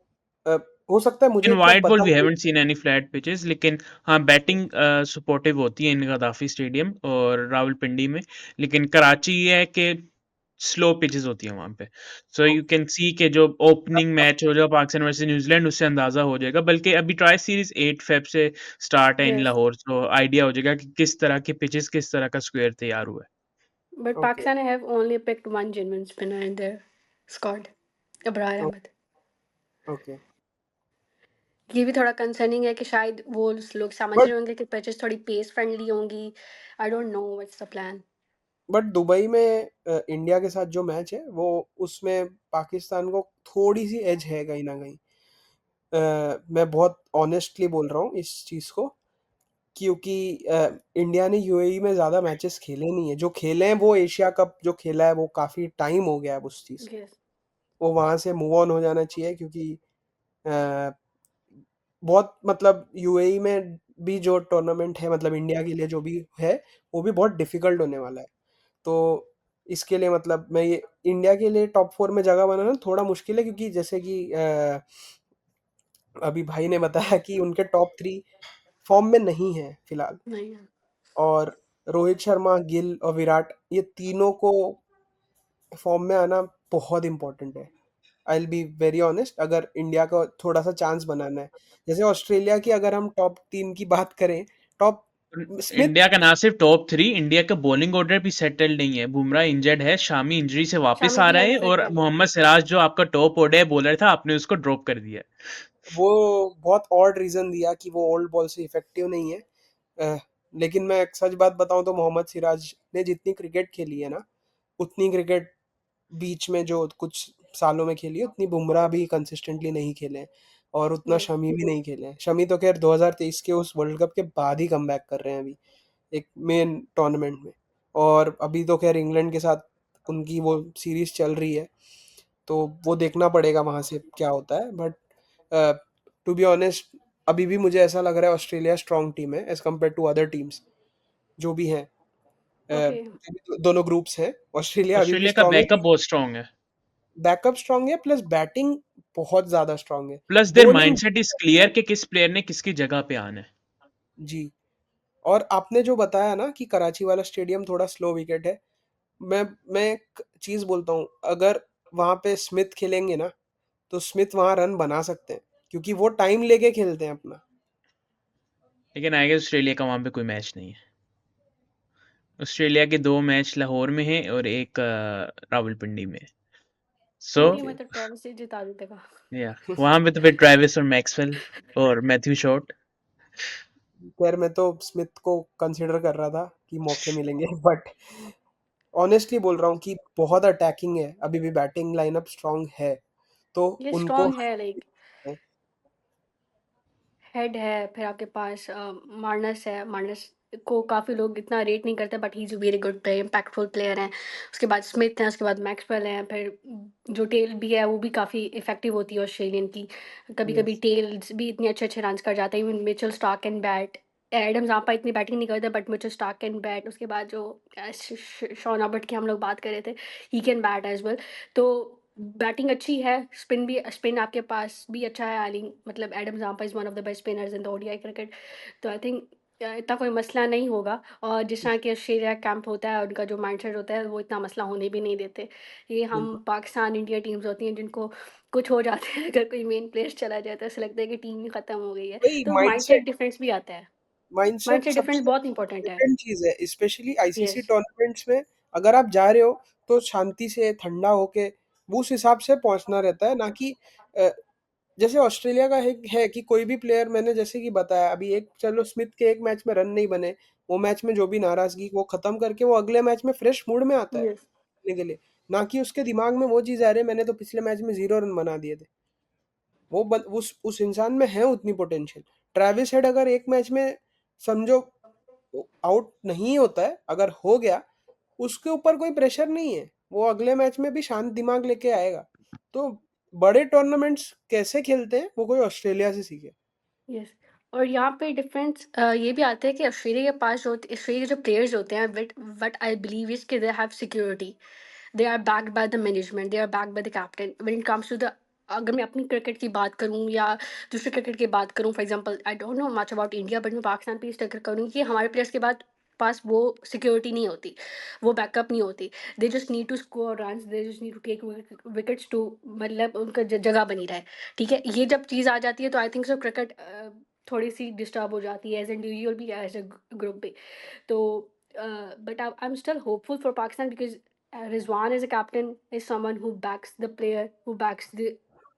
अ, हो सकता है, मुझे इन इतना वाइट बॉल पता वी नहीं। Haven't seen any flat pitches, लेकिन हाँ बैटिंग सपोर्टिव होती है इन गद्दाफी स्टेडियम और रावलपिंडी में। लेकिन कराची ये है कि स्लो पिचेस होती है वहां पे। सो यू कैन सी के जो ओपनिंग मैच हो जाएगा पाकिस्तान वर्सेस न्यूजीलैंड, उससे अंदाजा हो जाएगा। बल्कि अभी ट्राई सीरीज 8 फेब से स्टार्ट है इन यस। लाहौर, तो आइडिया हो जाएगा कि किस तरह के पिचेस, किस तरह का स्क्वायर तैयार हुआ है। But okay. Pakistan have only picked one genuine spinner in their squad, Abrar Ahmed. Okay. ये भी थोड़ा कंसर्निंग है कि शायद वो लोग समझ बट रहे होंगे कि पिचेस थोड़ी पेस फ्रेंडली होंगी। I don't know what's the plan. Dubai में इंडिया के साथ जो मैच है वो, उसमें पाकिस्तान को थोड़ी सी एज है कहीं ना कहीं। मैं बहुत ऑनेस्टली बोल रहा हूँ इस चीज़ को, क्योंकि इंडिया ने यूएई में ज़्यादा मैचेस खेले नहीं है। जो खेले हैं वो एशिया कप जो खेला है वो काफ़ी टाइम हो गया है उस चीज़ को। यस। वो वहाँ से मूव ऑन हो जाना चाहिए, क्योंकि अ, बहुत मतलब यूएई में भी जो टूर्नामेंट है, मतलब इंडिया के लिए जो भी है, वो भी बहुत डिफिकल्ट होने वाला है। तो इसके लिए मतलब मैं ये इंडिया के लिए टॉप 4 में जगह बनाना थोड़ा मुश्किल है, क्योंकि जैसे कि अभी भाई ने बताया कि उनके टॉप 3 फॉर्म में नहीं है फिलहाल। नहीं है। और रोहित शर्मा, गिल और विराट, ये तीनों को फॉर्म में आना बहुत इंपॉर्टेंट है। I will be very honest, अगर इंडिया को थोड़ा सा चांस बनाना है, जैसे ऑस्ट्रेलिया की अगर हम टॉप टीम की बात करें, टॉप स्मिथ। इंडिया का ना सिर्फ टॉप 3, इंडिया का बॉलिंग ऑर्डर भी सेटल्ड नहीं है। बुमराह इंजर्ड है, शामी इंजरी से वापस शामी आ भी रहा है, अनफिट और है। मोहम्मद सिराज जो आपका टॉप ऑर्डर बॉलर था, आपने उसको ड्रॉप कर दिया। वो बहुत ऑड रीजन दिया कि वो ओल्ड बॉल से इफेक्टिव नहीं है। अ, लेकिन मैं एक सच बात बताऊं तो मोहम्मद सिराज ने जितनी क्रिकेट खेली है ना, उतनी क्रिकेट बीच में जो कुछ सालों में खेली है, उतनी बुमराह भी कंसिस्टेंटली नहीं खेले हैं, और उतना यस। शमी भी नहीं खेले हैं। शमी तो खैर 2023 के उस वर्ल्ड कप के बाद ही कमबैक कर रहे हैं अभी, एक मेन टूर्नामेंट में। और अभी तो खैर इंग्लैंड के साथ उनकी वो सीरीज चल रही है, तो वो देखना पड़ेगा वहां से क्या होता है। बट टू बी ऑनेस्ट, अभी भी मुझे ऐसा लग रहा है ऑस्ट्रेलिया स्ट्रांग टीम है as compare to other teams जो भी हैं। ओके। दोनों ग्रुप्स हैं, ऑस्ट्रेलिया अभी भी ऑस्ट्रेलिया का स्ट्रांग बैकअप है। बहुत स्ट्रांग है। बैकअप स्ट्रांग है, प्लस बैटिंग बहुत ज्यादा स्ट्रांग है। Plus their bowling, mindset is clear कि किस प्लेयर ने किसकी जगह पे आना है। जी। और आपने जो बताया ना कि कराची वाला स्टेडियम थोड़ा स्लो विकेट है, मैं मैं एक चीज बोलता हूँ, अगर वहां पे स्मिथ खेलेंगे ना, तो स्मिथ वहां रन बना सकते हैं, क्योंकि वो टाइम लेके खेलते हैं अपना। लेकिन आगे ऑस्ट्रेलिया का वहां पे कोई मैच नहीं है। ऑस्ट्रेलिया के 2 मैच लाहौर में है और एक रावलपिंडी में। So India okay. में तो ट्रेविस ही जिता देगा। या वहां पे तो फिर ट्रेविस और मैक्सवेल और मैथ्यू शॉट। खैर मैं तो स्मिथ को कंसिडर कर रहा था कि मौके मिलेंगे, बट ऑनेस्टली बोल रहा हूँ कि बहुत अटैकिंग है, अभी भी बैटिंग लाइनअप स्ट्रांग है, तो ये उनको स्ट्रांग है, लाइक हेड है, फिर आपके पास मार्नस है। मार्नस को काफ़ी लोग इतना रेट नहीं करते, but he is a very good player, impactful player हैं। उसके बाद स्मिथ हैं, उसके बाद मैक्सवेल हैं, फिर जो टेल भी है वो भी काफ़ी इफ़ेक्टिव होती है ऑस्ट्रेलियन की। कभी-कभी यस। टेल्स भी इतने अच्छे-अच्छे रन्स कर जाते हैं। Even Mitchell Starc and Pat, Adam Zampa इतनी बैटिंग नहीं करते, but Mitchell Starc and Pat, उसके बाद जो शॉन रॉबर्ट की हम लोग बात कर रहे थे, he can bat as well. तो बैटिंग अच्छी है, स्पिन आपके पास भी अच्छा है। आई थिंक मतलब Adam Zampa is one of the best spinners in the ODI cricket. तो आई थिंक इतना कोई मसला नहीं होगा। और जिस तरह कि ऑस्ट्रेलिया कैंप होता है, उनका जो माइंडसेट होता है, वो इतना मसला होने भी नहीं देते। ये हम बिल्कुल। पाकिस्तान, इंडिया टीम्स होती हैं जिनको कुछ हो जाता है, अगर कोई मेन प्लेयर चला जाए तो ऐसा लगता है कि टीम ही ख़त्म हो गई है। वही तो माइंडसेट माइंडसेट, डिफरेंस भी आता है। माइंडसेट माइंडसेट डिफरेंस सबसे बहुत इंपॉर्टेंट है। इम्पोर्टेंट चीज है, स्पेशली आईसीसी यस। टूर्नामेंट्स में। अगर आप जा रहे हो तो शांति से ठंडा होके वो उस हिसाब से पहुंचना रहता है, ना कि अ, जैसे ऑस्ट्रेलिया का है कि कोई भी प्लेयर, मैंने जैसे कि बताया अभी, एक चलो स्मिथ के एक मैच में रन नहीं बने, वो मैच में जो भी नाराजगी वो खत्म करके वो अगले मैच में फ्रेश मूड में आता है यस। खेलने के लिए। ना कि उसके दिमाग में वो चीज आ रही है, मैंने तो पिछले मैच में 0 रन बना दिए थे। उस इंसान में है उतनी पोटेंशियल। ट्रेविस हेड अगर एक मैच में समझो आउट नहीं होता है, अगर हो गया, उसके ऊपर कोई प्रेशर नहीं है, वो अगले मैच में भी शांत दिमाग लेके आएगा। तो बड़े टूर्नामेंट्स कैसे खेलते हैं वो कोई ऑस्ट्रेलिया से सीखे। यस। और यहाँ पे डिफरेंस ये भी आता है कि ऑस्ट्रेलिया के पास जो ऑस्ट्रेलिया के जो प्लेयर्स होते हैं, with what I believe is कि they have security. They are backed by the management, they are backed by the captain when it comes to the. अगर मैं अपनी क्रिकेट की बात करूँ या दूसरे क्रिकेट की बात करूँ, for example I don't know much about India, but मैं पाकिस्तान पे इस टक्कर करूँ कि हमारे प्लेयर्स के बाद पास वो सिक्योरिटी नहीं होती, वो बैकअप नहीं होती। They just need to score runs, they just need to take wickets too, मतलब उनका जगह बनी रहे। ठीक है, ये जब चीज़ आ जाती है तो आई थिंक सो क्रिकेट थोड़ी सी डिस्टर्ब हो जाती है, एज इंडिविजुअल भी एज अ ग्रुप भी। तो but I am still hopeful for Pakistan because Rizwan as a captain is someone who backs the player, who backs the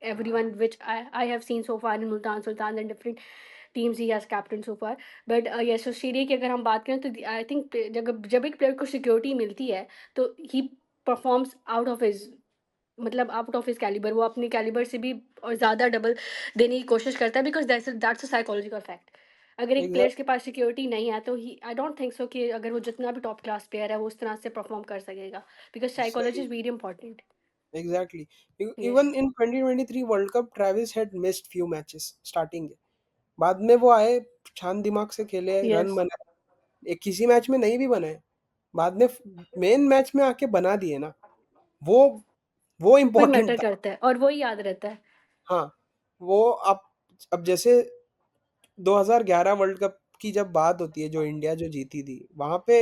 everyone, which I have seen so far in Multan Sultan and different teams he has captained so far. But yes, Australia की अगर हम बात करें तो I think जब जब एक player को सिक्योरिटी मिलती है तो he performs out of his, मतलब आउट ऑफ हिज कैलिबर, वो अपने कैलिबर से भी और ज़्यादा डबल देने की कोशिश करता है, because that's a psychological fact. अगर एक प्लेयर्स के एग्जैक्ट पास सिक्योरिटी नहीं है तो ही आई डोंट थिंक सो कि अगर वो जितना भी टॉप क्लास प्लेयर है वो उस तरह से परफॉर्म कर सकेगा, बिकॉज साइकोलॉजी सही। Is very important. Exactly. Yes. Even in 2023 world cup Travis had missed few matches starting के, बाद में वो आए, शांत दिमाग से खेले, रन यस। बनाए, एक किसी मैच में नहीं भी बनाए, बाद में मेन मैच में आके बना दिए ना, वो वो वही इम्पोर्टेंट मैटर था। करता है और वही याद रहता है। हाँ, वो अब जैसे 2011 वर्ल्ड कप की जब बात होती है, जो इंडिया जो जीती थी, वहां पे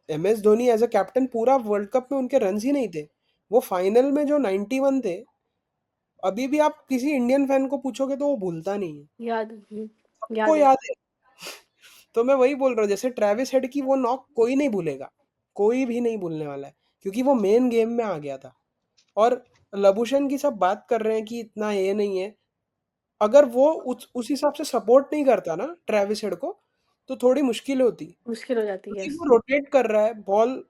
MS Dhoni as a captain पूरा वर्ल्ड कप में उनके रन्स ही नहीं थे। वो फाइनल में जो 91 थे, अभी भी आप किसी इंडियन फैन को पूछोगे तो वो भूलता नहीं है, याद सबको याद है। याद है। तो मैं वही बोल रहा हूँ, जैसे ट्रेविस हेड की वो नॉक कोई नहीं भूलेगा, कोई भी नहीं भूलने वाला है, क्योंकि वो मेन गेम में आ गया था। और लबुशेन की सब बात कर रहे हैं कि इतना ये नहीं है, अगर वो उस हिसाब से सपोर्ट नहीं करता ना ट्रेविस हेड को, तो थोड़ी मुश्किल होती, मुश्किल हो जाती है। क्योंकि वो रोटेट कर रहा है बॉल।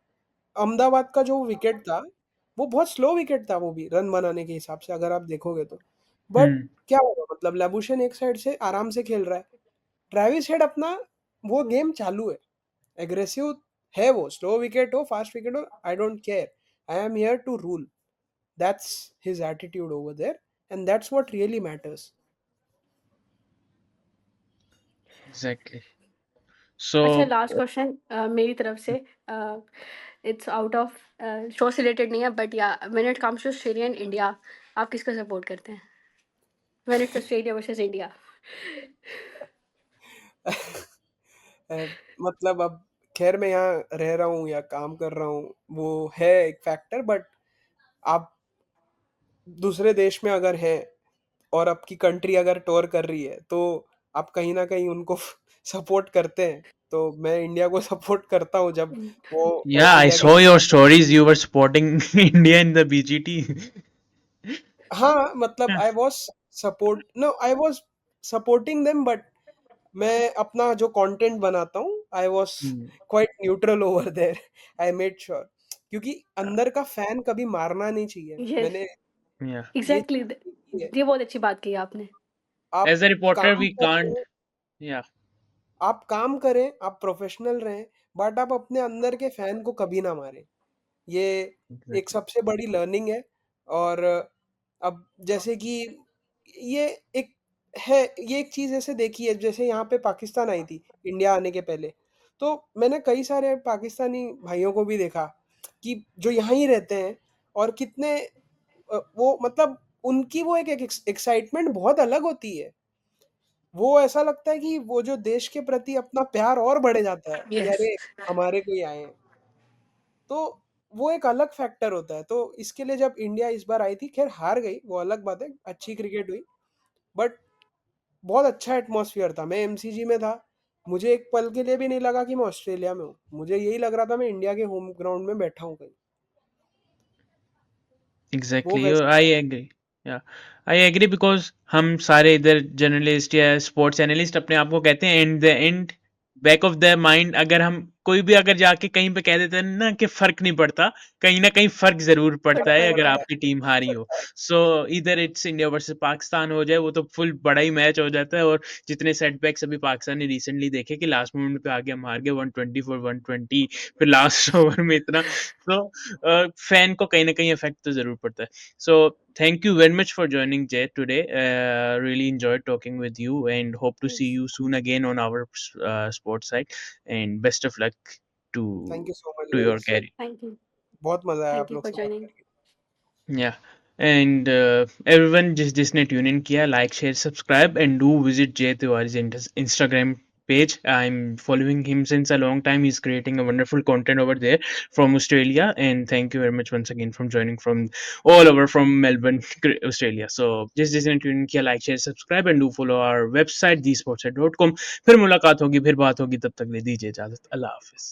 अहमदाबाद का जो विकेट था, वो बहुत स्लो विकेट था, वो भी रन बनाने के हिसाब से अगर आप देखोगे तो। But Hmm. क्या होगा, मतलब लेबुशेन एक साइड से आराम से खेल रहा है, ट्रेविस हेड अपना वो गेम चालू है, एग्रेसिव है, वो स्लो विकेट हो फास्ट विकेट हो, I don't care, I am here to rule. That's his attitude over there, and that's what really matters. Exactly. अच्छा, So, लास्ट क्वेश्चन मेरी तरफ से। इट्स आउट ऑफ शो से related नहीं है, but yeah when it comes to Australia and India, आप किसको support करते हैं when it's Australia versus India? मतलब अब खैर मैं यहाँ रह रहा हूँ या काम कर रहा हूँ, वो है एक फैक्टर, बट आप दूसरे देश में अगर हैं और आपकी कंट्री अगर टूर कर रही है, तो आप कहीं ना कहीं उनको सपोर्ट करते हैं। तो मैं इंडिया को सपोर्ट करता हूँ जब वो yeah, I इंडिया के। saw your stories. You were supporting India in the BGT. हाँ, मतलब I was support no I was supporting them, but मैं अपना जो कंटेंट बनाता हूँ, I was Hmm. Quite neutral over there. I made sure, क्योंकि अंदर का फैन कभी मारना नहीं चाहिए, यस, मैंने Yeah. ये एग्जैक्टली। चीज देखी है। ये बहुत अच्छी बात की आपने। आप As a reporter, काम we can't. करें, Yeah. आप काम करें, आप प्रोफेशनल रहें, बट आप अपने अंदर के फैन को कभी ना मारें। ये एक Exactly. सबसे बड़ी लर्निंग है। और अब जैसे कि ये एक है, ये एक चीज़ ऐसे देखी है, जैसे यहाँ पे पाकिस्तान आई थी इंडिया आने के पहले, तो मैंने कई सारे पाकिस्तानी भाइयों को भी देखा कि जो यहाँ ही रहते हैं, और कितने वो मतलब उनकी वो एक एक्साइटमेंट बहुत अलग होती है। वो ऐसा लगता है कि वो जो देश के प्रति अपना प्यार और बढ़ जाता है कि यस। अरे हमारे कोई आए हैं। तो वो एक अलग फैक्टर होता है। तो इसके लिए जब इंडिया इस बार आई थी, खैर हार गई, वो अलग बात है, अच्छी क्रिकेट हुई, बट बहुत अच्छा एटमॉस्फेयर था। मैं एमसीजी में था, मुझे एक पल के लिए भी नहीं लगा कि मैं ऑस्ट्रेलिया में हूँ, मुझे यही लग रहा था मैं इंडिया के होम ग्राउंड में बैठा हूँ कहीं। वो Exactly. वैसा I agree. Yeah, I agree because हम सारे इधर जर्नलिस्ट या स्पोर्ट्स एनालिस्ट अपने आप को कहते हैं, and the end back of the mind अगर हम कोई भी अगर जाके कहीं पे कह देते हैं ना कि फर्क नहीं पड़ता, कहीं ना कहीं फर्क जरूर फर्क पड़ता है अगर पड़ता है। आपकी टीम हारी हो। सो इधर इट्स इंडिया वर्सेस पाकिस्तान हो जाए, वो तो फुल बड़ा ही मैच हो जाता है। और जितने सेटबैक्स अभी पाकिस्तान ने रिसेंटली देखे कि लास्ट मोमेंट पे आगे हम हार गए 124 120, फिर लास्ट ओवर में इतना, तो फैन को कहीं ना कहीं इफेक्ट तो जरूर पड़ता है। So thank you very much for joining Jay today. Really enjoyed talking with you and hope to see you soon again on our sports site. And best of luck to thank you so much your guys, career. Thank you. बहुत मजा आया thank आप you लोग for से बात joining. करके। Yeah. And everyone जिसने tune in किया, like, share, subscribe, and do visit Jay Tiwari's Instagram page. I'm following him since a long time. He's creating a wonderful content over there from Australia. And thank you very much once again from joining from all over from Melbourne, Australia. So जिसने tune in किया, like, share, subscribe, and do follow our website thesportsite.com. फिर मुलाकात होगी, फिर बात होगी, तब तक ले दीजिए इजाजत। अल्लाह हाफिज।